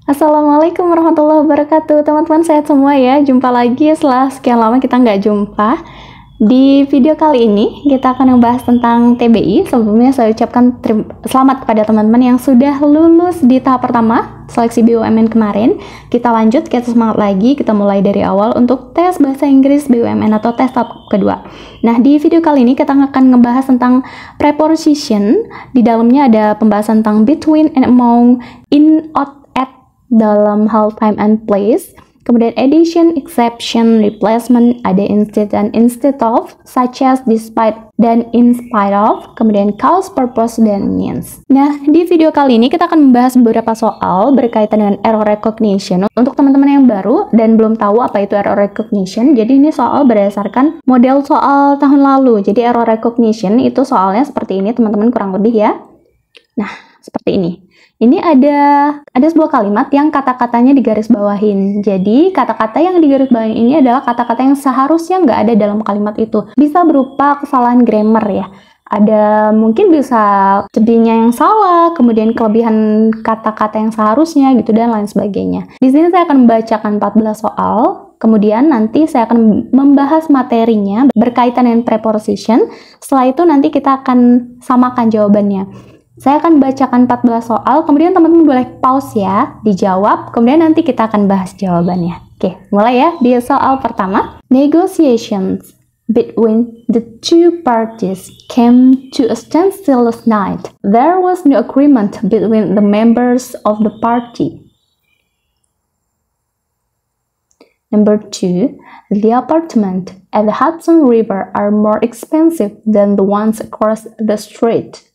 Assalamualaikum warahmatullahi wabarakatuh. Teman-teman sehat semua ya. Jumpa lagi setelah sekian lama kita nggak jumpa. Di video kali ini kita akan membahas tentang TBI. Sebelumnya saya ucapkan selamat kepada teman-teman yang sudah lulus di tahap pertama seleksi BUMN kemarin. Kita lanjut, kita semangat lagi. Kita mulai dari awal untuk tes bahasa Inggris BUMN atau tes tahap kedua. Nah, di video kali ini kita akan ngebahas tentang preposition. Di dalamnya ada pembahasan tentang between and among, in, at dalam hal time and place. Kemudian addition, exception, replacement, ada instead dan instead of, such as, despite dan in spite of, kemudian cause, purpose, dan means. Nah, di video kali ini kita akan membahas beberapa soal berkaitan dengan error recognition. Untuk teman-teman yang baru dan belum tahu apa itu error recognition, jadi ini soal berdasarkan model soal tahun lalu. Jadi error recognition itu soalnya seperti ini teman-teman, kurang lebih ya. Nah, seperti ini. Ini ada sebuah kalimat yang kata-katanya digarisbawahin. Jadi, kata-kata yang digarisbawahin ini adalah kata-kata yang seharusnya nggak ada dalam kalimat itu. Bisa berupa kesalahan grammar ya. Ada mungkin bisa jadinya yang salah, kemudian kelebihan kata-kata yang seharusnya gitu dan lain sebagainya. Di sini saya akan membacakan 14 soal. Kemudian nanti saya akan membahas materinya berkaitan dengan preposition. Setelah itu nanti kita akan samakan jawabannya. Saya akan bacakan 14 soal, kemudian teman-teman boleh pause ya, dijawab, kemudian nanti kita akan bahas jawabannya. Oke, mulai ya. Di soal pertama, negotiations between the two parties came to a standstill last night. There was no agreement between the members of the party. Number 2, the apartment at the Hudson River are more expensive than the ones across the street.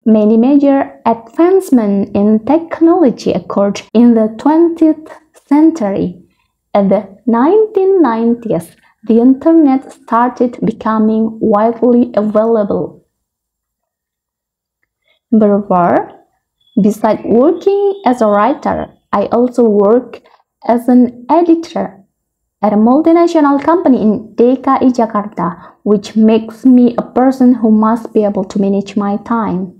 Many major advancements in technology occurred in the 20th century. In the 1990s, the internet started becoming widely available. Number 4, besides working as a writer, I also work as an editor at a multinational company in DKI Jakarta, which makes me a person who must be able to manage my time.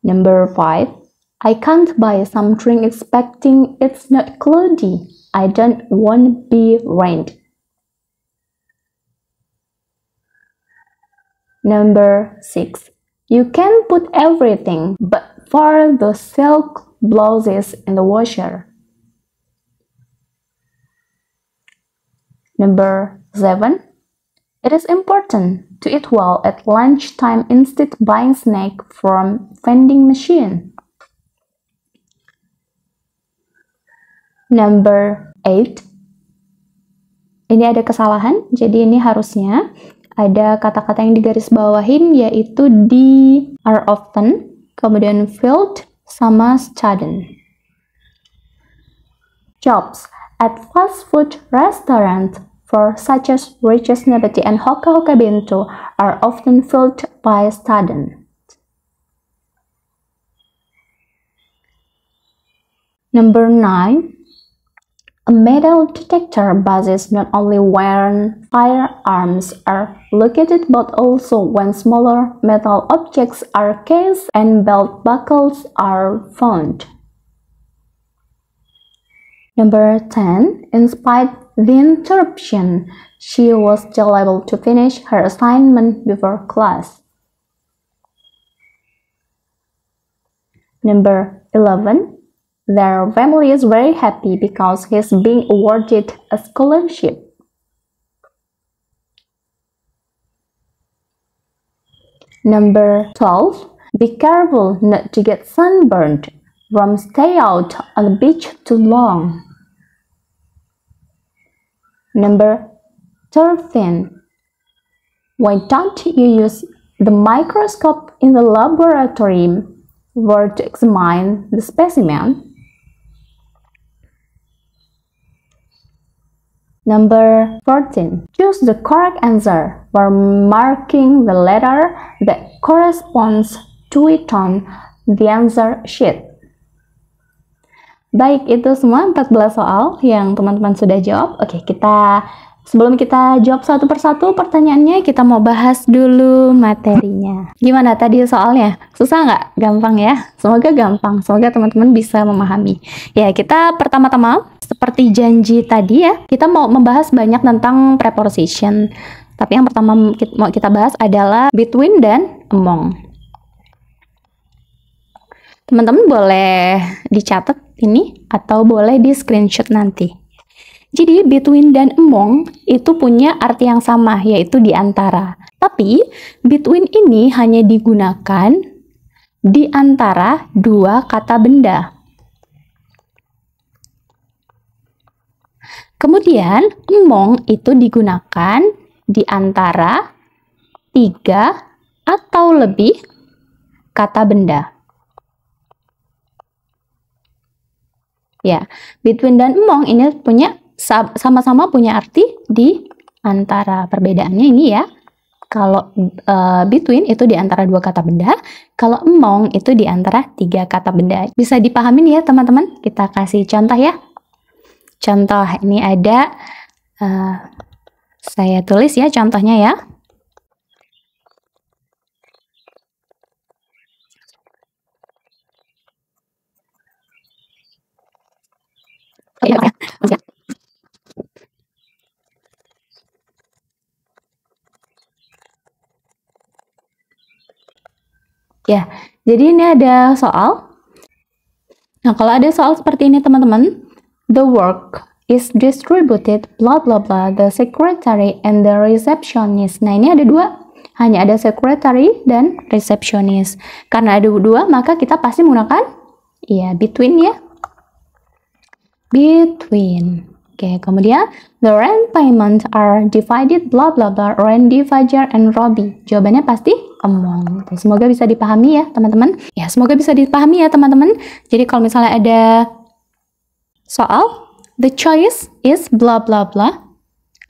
Number 5, I can't buy something expecting it's not cloudy. I don't want to be rained. Number 6, you can put everything but for the silk blouses in the washer. Number 7, it is important to eat well at lunchtime instead of buying snack from vending machine. Number 8, ini ada kesalahan, jadi ini harusnya ada kata-kata yang digarisbawahin yaitu di are often, kemudian filled sama student. Jobs at fast food restaurant for such as Riches Nabati and Hoka Hoka Bento are often filled by students. Number 9, a metal detector bases not only when firearms are located but also when smaller metal objects are cased and belt buckles are found. Number 10, in spite of the interruption, she was still able to finish her assignment before class. Number 11, their family is very happy because he's being awarded a scholarship. Number 12, be careful not to get sunburned from stay out on the beach too long. Number 13, why don't you use the microscope in the laboratory to examine the specimen? Number 14, choose the correct answer by marking the letter that corresponds to it on the answer sheet. Baik, itu semua 14 soal yang teman-teman sudah jawab. Oke, kita Sebelum kita jawab satu persatu pertanyaannya, kita mau bahas dulu materinya. Gimana tadi soalnya? Susah nggak? Gampang ya? Semoga gampang. Semoga teman-teman bisa memahami. Ya, kita pertama-tama seperti janji tadi ya, kita mau membahas banyak tentang preposition. Tapi yang pertama mau kita bahas adalah between dan among. Teman-teman boleh dicatat ini atau boleh di screenshot nanti. Jadi between dan among itu punya arti yang sama, yaitu di antara. Tapi between ini hanya digunakan di antara dua kata benda. Kemudian among itu digunakan di antara 3 atau lebih kata benda. Ya, between dan among ini punya sama-sama punya arti di antara. Perbedaannya ini ya, kalau between itu di antara 2 kata benda, kalau among itu di antara 3 kata benda. Bisa dipahamin ya teman-teman? Kita kasih contoh ya. Contoh ini ada, saya tulis ya contohnya ya. Ya, jadi ini ada soal. Nah, kalau ada soal seperti ini teman-teman, the work is distributed blah blah blah, the secretary and the receptionist. Nah, ini ada 2, hanya ada secretary dan receptionist. Karena ada 2, maka kita pasti menggunakan between ya. Between. Oke, kemudian the rent payment are divided blah blah blah, Randy, Fajar, and Robbie. Jawabannya pasti among. Semoga bisa dipahami ya teman-teman. Ya, semoga bisa dipahami ya teman-teman. Jadi kalau misalnya ada soal, the choice is blah blah blah,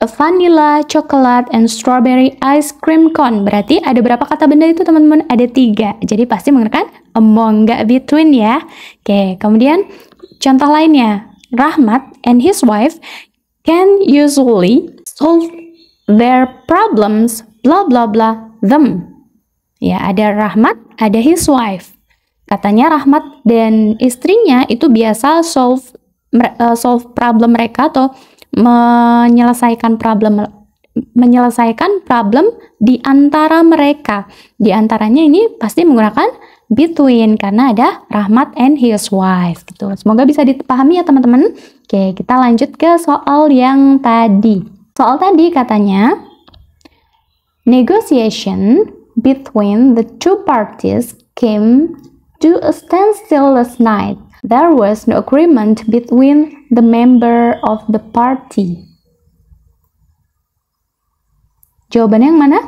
a vanilla, chocolate, and strawberry ice cream cone. Berarti ada berapa kata benda itu teman-teman? Ada 3. Jadi pasti menggunakan among, nggak between ya. Oke, kemudian contoh lainnya. Rahmat and his wife can usually solve their problems blah blah blah them. Ya, ada Rahmat, ada his wife. Katanya Rahmat dan istrinya itu biasa solve problem mereka atau menyelesaikan problem di antara mereka. Di antaranya ini pasti menggunakan between karena ada Rahmat and his wife gitu. Semoga bisa dipahami ya teman-teman. Oke, kita lanjut ke soal yang tadi. Soal tadi katanya negotiation between the 2 parties came to a standstill last night. There was no agreement between the member of the party. Jawabannya yang mana?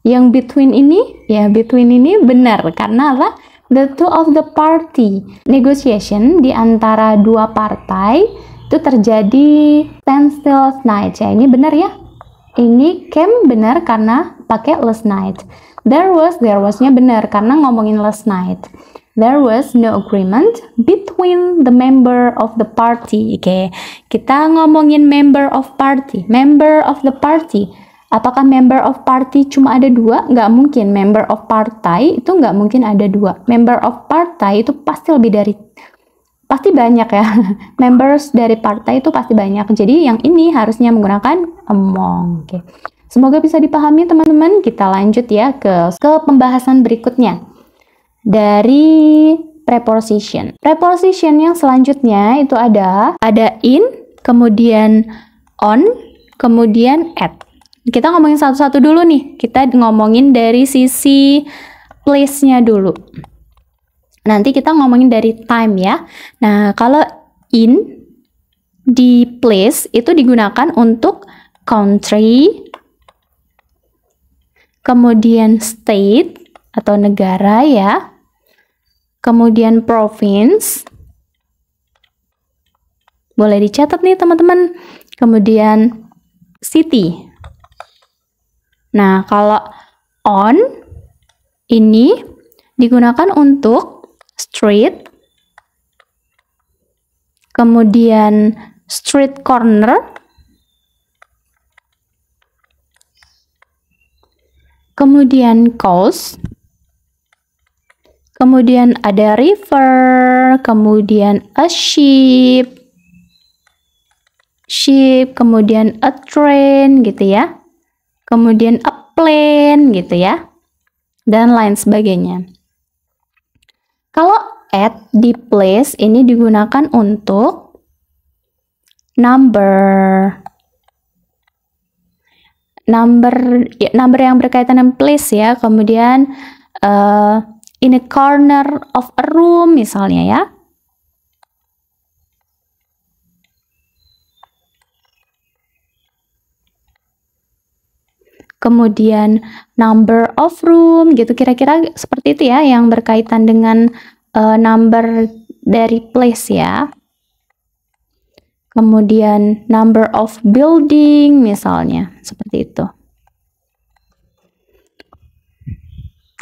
Yang between ini? Ya, between ini benar karena apa? The 2 of the party. Negotiation di antara 2 partai itu terjadi standstill last night. Ya, ini benar ya. Ini came benar karena pakai last night. There was-nya benar karena ngomongin last night. There was no agreement between the member of the party. Oke, kita ngomongin member of party. Member of the party. Apakah member of party cuma ada 2? Nggak mungkin. Member of partai itu nggak mungkin ada 2. Member of partai itu pasti lebih dari, pasti banyak ya. Members dari partai itu pasti banyak. Jadi yang ini harusnya menggunakan among. Oke. Semoga bisa dipahami teman-teman. Kita lanjut ya ke pembahasan berikutnya. Dari preposition. Preposition yang selanjutnya itu ada in, kemudian on, kemudian at. Kita ngomongin satu-satu dulu nih. Kita ngomongin dari sisi place-nya dulu. Nanti kita ngomongin dari time ya. Nah, kalau in di place itu digunakan untuk country, kemudian state atau negara ya, kemudian province. Boleh dicatat nih teman-teman. Kemudian city. Nah, kalau on ini digunakan untuk street, kemudian street corner, kemudian coast, kemudian ada river, kemudian a ship, kemudian a train gitu ya, kemudian a plane gitu ya, dan lain sebagainya. Kalau at di place ini digunakan untuk number yang berkaitan dengan place ya, kemudian in a corner of a room misalnya ya. Kemudian number of room gitu, kira-kira seperti itu ya yang berkaitan dengan number dari place ya. Kemudian number of building misalnya, seperti itu.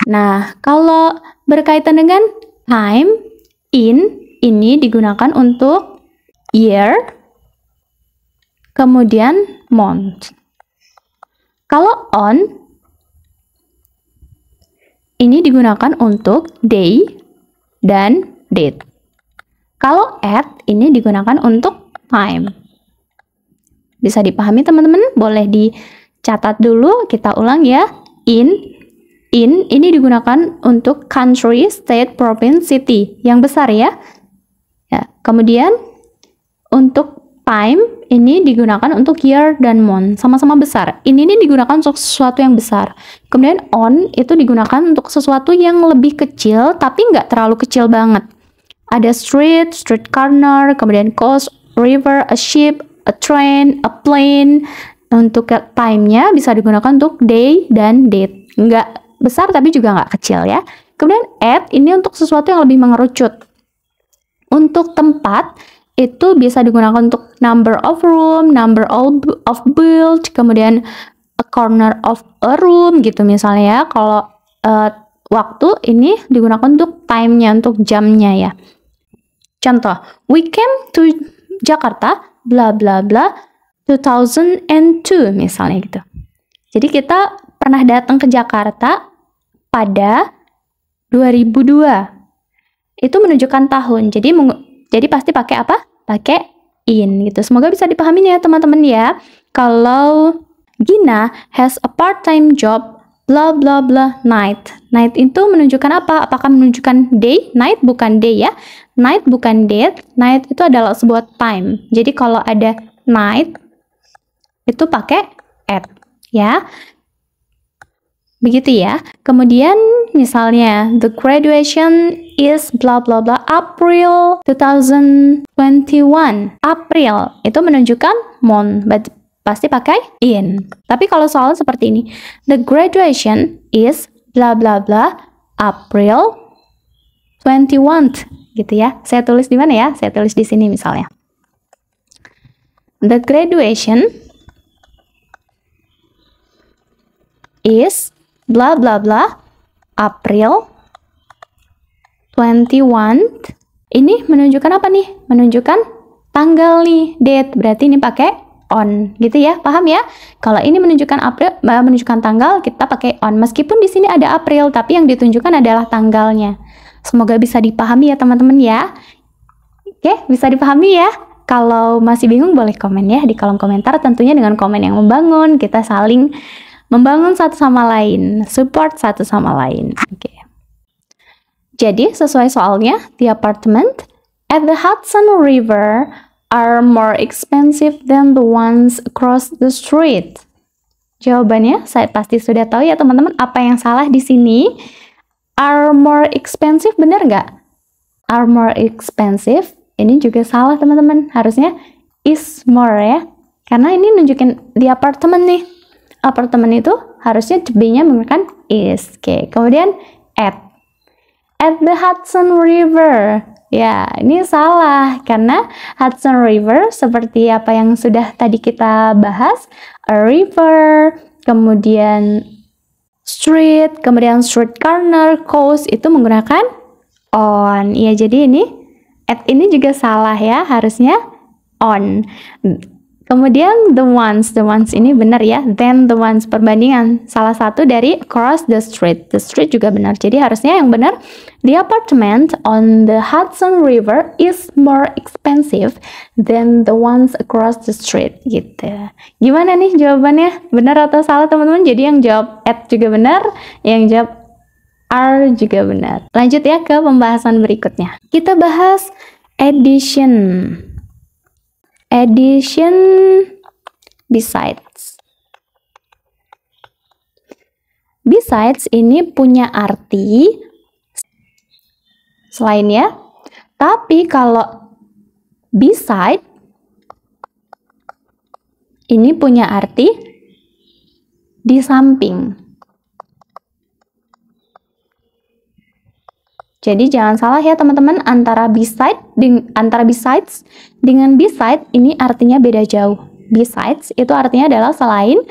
Nah, kalau berkaitan dengan time, ini digunakan untuk year, kemudian month. Kalau on, ini digunakan untuk day dan date. Kalau at, ini digunakan untuk time. Bisa dipahami teman-teman? Boleh dicatat dulu, kita ulang ya. In ini digunakan untuk country, state, province, city. Yang besar ya. Kemudian untuk time, ini digunakan untuk year dan month, sama-sama besar. Ini digunakan untuk sesuatu yang besar. Kemudian on itu digunakan untuk sesuatu yang lebih kecil, tapi nggak terlalu kecil banget. Ada street corner, kemudian coast, river, a ship, a train, a plane. Untuk time-nya bisa digunakan untuk day dan date. Nggak besar tapi juga nggak kecil ya. Kemudian at ini untuk sesuatu yang lebih mengerucut. Untuk tempat, itu bisa digunakan untuk number of room, number of build, kemudian a corner of a room gitu misalnya ya. Kalau waktu ini digunakan untuk time-nya, untuk jamnya ya. Contoh, we came to Jakarta bla bla bla 2002 misalnya gitu. Jadi kita pernah datang ke Jakarta pada 2002. Itu menunjukkan tahun. Jadi pasti pakai apa? Pakai in gitu. Semoga bisa dipahami ya teman-teman ya. Kalau Gina has a part-time job bla bla bla night. Night itu menunjukkan apa? Apakah menunjukkan day? Night bukan day ya. Night bukan date. Night itu adalah sebuah time. Jadi kalau ada night itu pakai at ya. Begitu ya. Kemudian misalnya the graduation is bla bla bla April 2021. April itu menunjukkan month, pasti pakai in. Tapi kalau soal seperti ini, the graduation is bla bla bla April 21 gitu ya. Saya tulis di mana ya? Saya tulis di sini misalnya. The graduation is bla bla bla April 21. Ini menunjukkan apa nih? Menunjukkan tanggal nih, date. Berarti ini pakai on gitu ya. Paham ya? Kalau ini menunjukkan April, menunjukkan tanggal, kita pakai on. Meskipun di sini ada April, tapi yang ditunjukkan adalah tanggalnya. Semoga bisa dipahami ya teman-teman ya. Oke, bisa dipahami ya? Kalau masih bingung boleh komen ya di kolom komentar, tentunya dengan komen yang membangun. Kita saling membangun satu sama lain, support satu sama lain. Oke. Jadi sesuai soalnya, the apartment at the Hudson River are more expensive than the ones across the street. Jawabannya saya pasti sudah tahu ya teman-teman. Apa yang salah di sini? Are more expensive, benar nggak? Are more expensive. Ini juga salah teman-teman. Harusnya is more ya. Karena ini nunjukin the apartment nih. Apartemen itu harusnya B-nya menggunakan is. Oke. Kemudian at the Hudson River. Ya, ini salah karena Hudson River seperti apa yang sudah tadi kita bahas, a river, kemudian street, kemudian street corner, coast itu menggunakan on. Ya, jadi ini at ini juga salah ya, harusnya on. Kemudian the ones ini benar ya. Then the ones, perbandingan salah satu dari across the street. The street juga benar. Jadi harusnya yang benar, the apartment on the Hudson River is more expensive than the ones across the street gitu. Gimana nih jawabannya? Benar atau salah teman-teman? Jadi yang jawab at juga benar, yang jawab are juga benar. Lanjut ya ke pembahasan berikutnya. Kita bahas addition. Addition besides. Besides ini punya arti selain ya. Tapi kalau beside ini punya arti di samping. Jadi jangan salah ya teman-teman, antara besides dengan beside ini artinya beda jauh. Besides itu artinya adalah selain,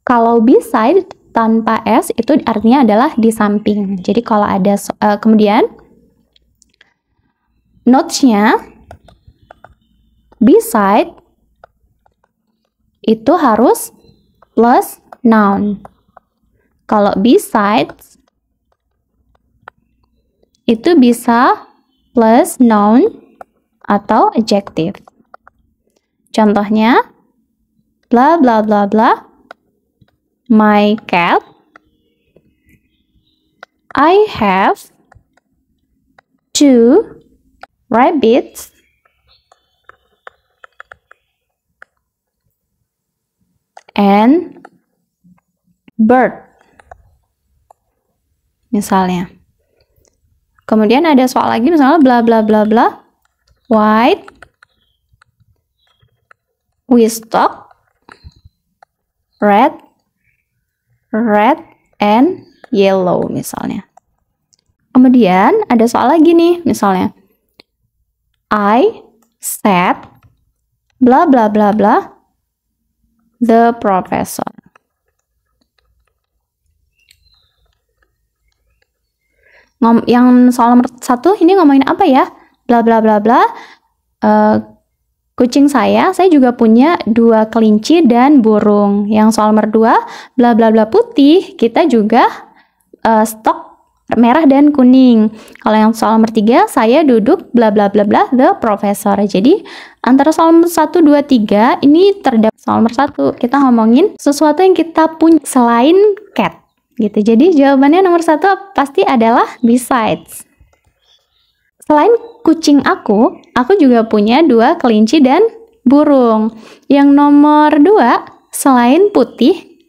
kalau beside tanpa s itu artinya adalah di samping. Jadi kalau ada kemudian notes-nya beside itu harus plus noun. Kalau besides itu bisa plus noun atau adjective. Contohnya, bla bla bla bla, my cat, I have 2 rabbits, and bird. Misalnya. Kemudian ada soal lagi misalnya bla bla bla bla, white, we stock, red, and yellow misalnya. Kemudian ada soal lagi nih misalnya, I said bla bla bla bla, the professor. Yang soal nomor 1 ini ngomongin apa ya? Bla bla bla bla. Kucing saya juga punya 2 kelinci dan burung. Yang soal nomor 2, bla bla bla putih, kita juga stok merah dan kuning. Kalau yang soal nomor 3, saya duduk bla bla bla bla the professor. Jadi antara soal nomor 1, 2, 3 ini terdapat soal nomor 1. Kita ngomongin sesuatu yang kita punya selain cat. Gitu. Jadi jawabannya nomor 1 pasti adalah besides. Selain kucing aku juga punya 2 kelinci dan burung. Yang nomor 2, selain putih,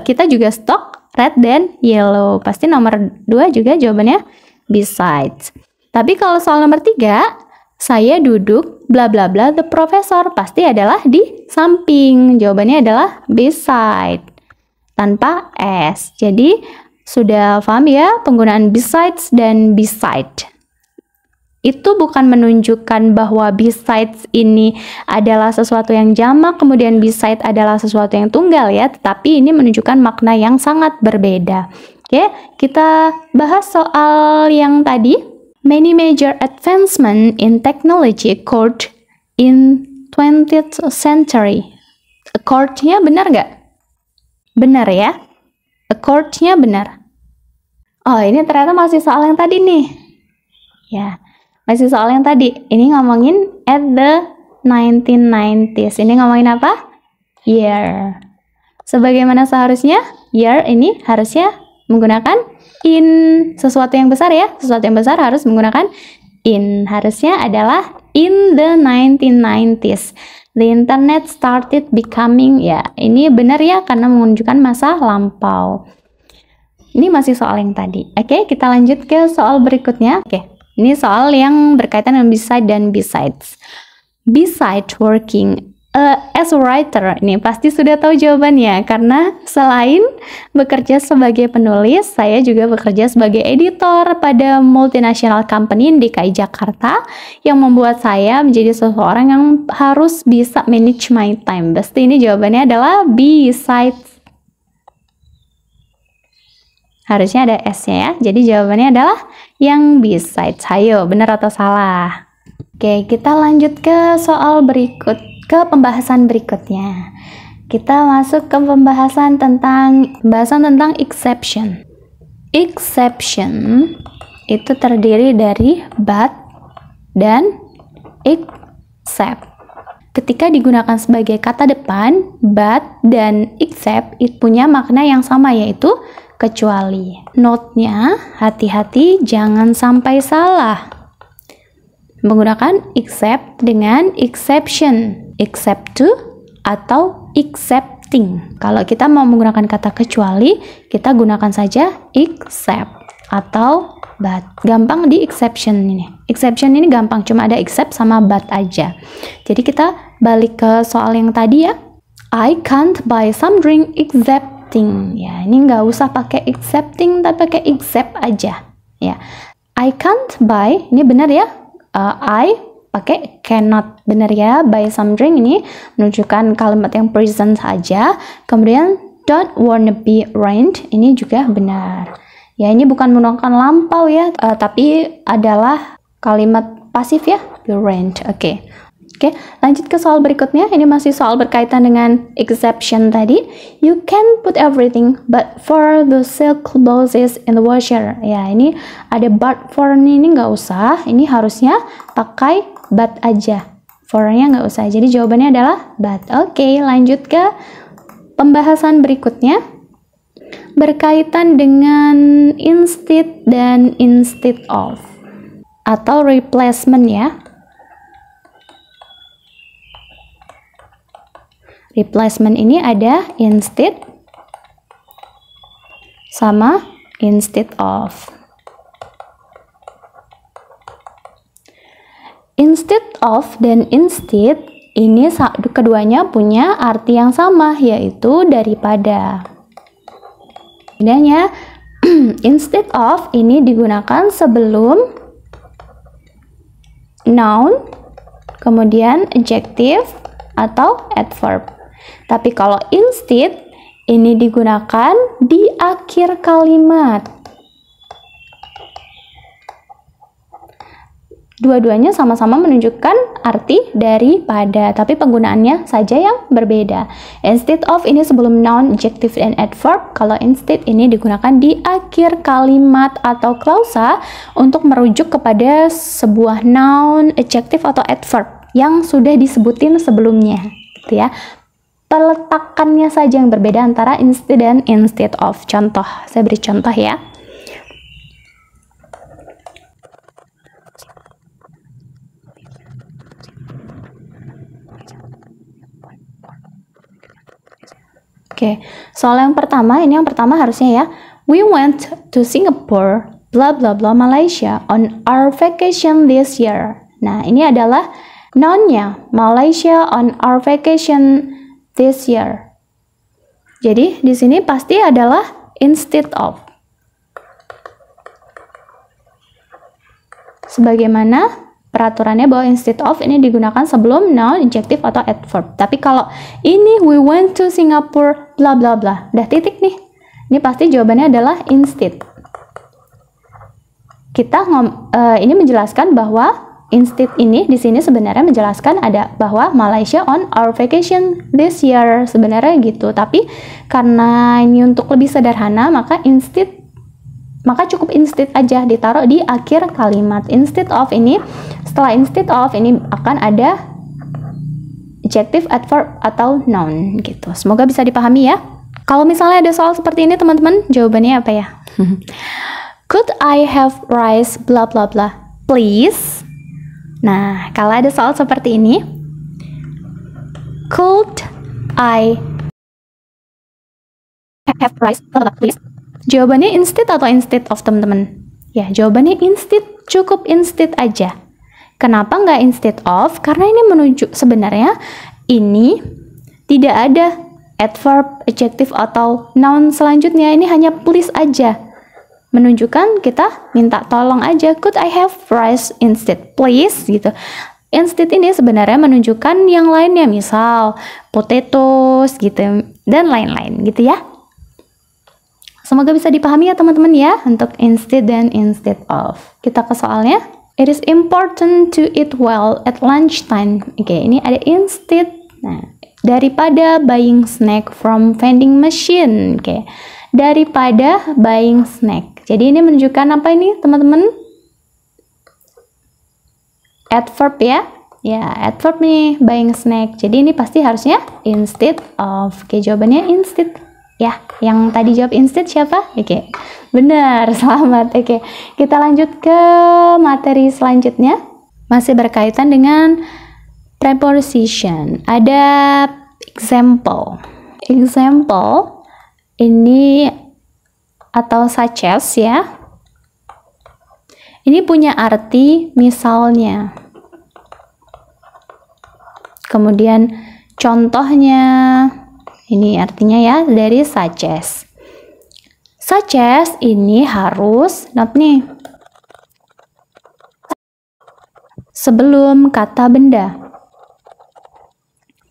kita juga stok red dan yellow. Pasti nomor 2 juga jawabannya besides. Tapi kalau soal nomor 3, saya duduk bla bla bla the professor, pasti adalah di samping. Jawabannya adalah beside. Tanpa s. Jadi sudah paham ya penggunaan besides dan beside. Itu bukan menunjukkan bahwa besides ini adalah sesuatu yang jamak, kemudian beside adalah sesuatu yang tunggal ya, tetapi ini menunjukkan makna yang sangat berbeda. Oke, kita bahas soal yang tadi. Many major advancement in technology occurred in 20th century. Occurred-nya benar nggak? Benar ya, accord-nya benar. Oh, ini ternyata masih soal yang tadi nih. Ya, masih soal yang tadi. Ini ngomongin at the 1990s. Ini ngomongin apa? Year. Sebagaimana seharusnya, year ini harusnya menggunakan in. Sesuatu yang besar ya, sesuatu yang besar harus menggunakan in. Harusnya adalah in the 1990s. The internet started becoming, ya ini benar ya karena menunjukkan masa lampau. Ini masih soal yang tadi. Oke, kita lanjut ke soal berikutnya. Oke, ini soal yang berkaitan dengan beside dan besides. Beside working as a writer, ini pasti sudah tahu jawabannya karena selain bekerja sebagai penulis, saya juga bekerja sebagai editor pada multinational company di DKI Jakarta yang membuat saya menjadi seseorang yang harus bisa manage my time. Pasti ini jawabannya adalah besides. Harusnya ada S-nya ya. Jadi jawabannya adalah yang besides. Ayo, benar atau salah? Oke, kita lanjut ke soal berikut. ke pembahasan berikutnya. Kita masuk ke pembahasan tentang exception. Exception itu terdiri dari but dan except. Ketika digunakan sebagai kata depan, but dan except itu punya makna yang sama, yaitu kecuali. Note-nya, hati-hati jangan sampai salah menggunakan except dengan exception, except to atau excepting. Kalau kita mau menggunakan kata kecuali, kita gunakan saja except atau but. Gampang di exception ini. Exception ini gampang, cuma ada except sama but aja. Jadi kita balik ke soal yang tadi ya. I can't buy some drink excepting. Ya, ini nggak usah pakai excepting, tapi pakai except aja. Ya, I can't buy. Ini benar ya. I pakai cannot, benar ya. Buy some drink ini menunjukkan kalimat yang present saja. Kemudian don't wanna be rent ini juga benar. Ya, ini bukan menggunakan lampau ya, tapi adalah kalimat pasif ya, be rent. Oke, lanjut ke soal berikutnya. Ini masih soal berkaitan dengan exception tadi. You can put everything but for the silk clothes in the washer. Ya, ini ada but for ini nggak usah. Ini harusnya pakai but aja. For-nya nggak usah. Jadi jawabannya adalah but. Oke, lanjut ke pembahasan berikutnya. Berkaitan dengan instead dan instead of atau replacement ya. Replacement ini ada instead sama instead of. Instead of dan instead ini keduanya punya arti yang sama, yaitu daripada. Bedanya, instead of ini digunakan sebelum noun, kemudian adjective atau adverb. Tapi kalau instead ini digunakan di akhir kalimat. Dua-duanya sama-sama menunjukkan arti daripada, tapi penggunaannya saja yang berbeda. Instead of ini sebelum noun, adjective, dan adverb. Kalau instead ini digunakan di akhir kalimat atau klausa untuk merujuk kepada sebuah noun, adjective, atau adverb yang sudah disebutin sebelumnya, gitu ya. Peletakannya saja yang berbeda antara instead dan instead of. Contoh, saya beri contoh ya. Oke, soal yang pertama, ini yang pertama harusnya ya. We went to Singapore, blah blah blah Malaysia on our vacation this year. Nah, ini adalah noun-nya, Malaysia on our vacation this year. Jadi, di sini pasti adalah instead of. Sebagaimana peraturannya bahwa instead of ini digunakan sebelum noun, adjective, atau adverb. Tapi kalau ini we went to Singapore, bla bla bla, udah titik nih. Ini pasti jawabannya adalah instead. Kita ini menjelaskan bahwa instead ini di sini sebenarnya menjelaskan ada bahwa Malaysia on our vacation this year, sebenarnya gitu. Tapi karena ini untuk lebih sederhana, maka cukup instead aja ditaruh di akhir kalimat. Instead of ini, setelah instead of ini akan ada adjective, adverb, atau noun gitu. Semoga bisa dipahami ya. Kalau misalnya ada soal seperti ini teman-teman, jawabannya apa ya? Could I have rice blah blah blah please? Nah, kalau ada soal seperti ini, could I have rice blah blah please? Jawabannya instead atau instead of teman-teman? Ya, jawabannya instead, cukup instead aja. Kenapa nggak instead of? Karena ini menunjuk sebenarnya ini tidak ada adverb, adjective, atau noun selanjutnya. Ini hanya please aja. Menunjukkan kita minta tolong aja. Could I have rice instead, please? Gitu. Instead ini sebenarnya menunjukkan yang lainnya, misal potatoes gitu dan lain-lain gitu ya. Semoga bisa dipahami ya teman-teman ya untuk instead dan instead of. Kita ke soalnya. It is important to eat well at lunchtime. Oke, ini ada instead Nah, daripada buying snack from vending machine. Oke. Daripada buying snack. Jadi ini menunjukkan apa ini, teman-teman? Adverb ya. Ya, adverb nih, buying snack. Jadi ini pasti harusnya instead of. Oke, jawabannya instead. Ya, yang tadi jawab instead siapa? Oke, benar, selamat. Oke, kita lanjut ke materi selanjutnya. Masih berkaitan dengan preposition. Ada example. Example ini atau such as ya. Ini punya arti misalnya. Kemudian contohnya. Ini artinya ya dari such as. Such as ini harus not nih. Sebelum kata benda.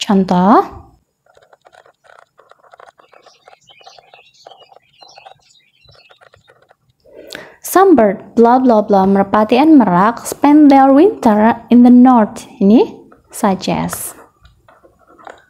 Contoh. Some bird blah blah blah merpati and merak spend their winter in the north. Ini such as.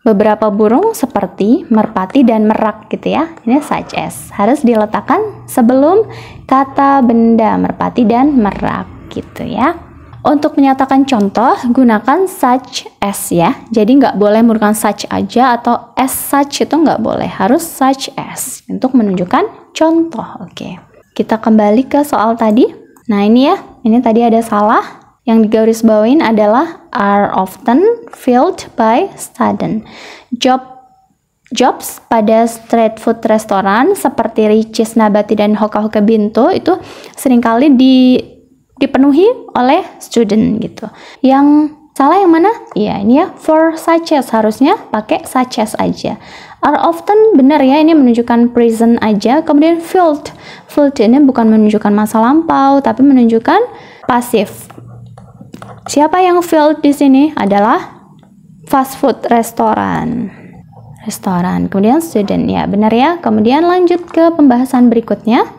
Beberapa burung seperti merpati dan merak gitu ya. Ini such as. Harus diletakkan sebelum kata benda merpati dan merak gitu ya. Untuk menyatakan contoh, gunakan such as ya. Jadi nggak boleh menggunakan such aja atau as such, itu nggak boleh. Harus such as untuk menunjukkan contoh. Oke. Kita kembali ke soal tadi. Nah ini ya. Ini tadi ada salah. Yang digarisbawahin adalah are often filled by student. Jobs pada street food restoran seperti Ricis Nabati dan Hoka Hoka Binto itu seringkali dipenuhi oleh student gitu. Yang salah yang mana? Iya ini ya, for such as, harusnya pakai such as aja. Are often benar ya, ini menunjukkan present aja. Kemudian filled ini bukan menunjukkan masa lampau tapi menunjukkan pasif. Siapa yang filled di sini adalah fast food restoran. Kemudian student ya, benar ya. Kemudian lanjut ke pembahasan berikutnya.